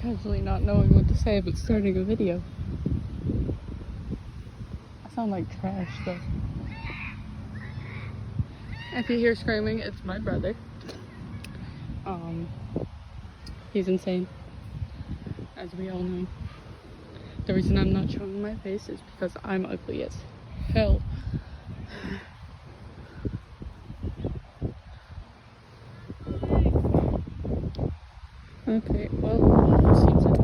Casually not knowing what to say but starting a video. I sound like trash though. If you hear screaming, it's my brother. He's insane, as we all know. The reason I'm not showing my face is because I'm ugly as hell. Okay, well, it seems like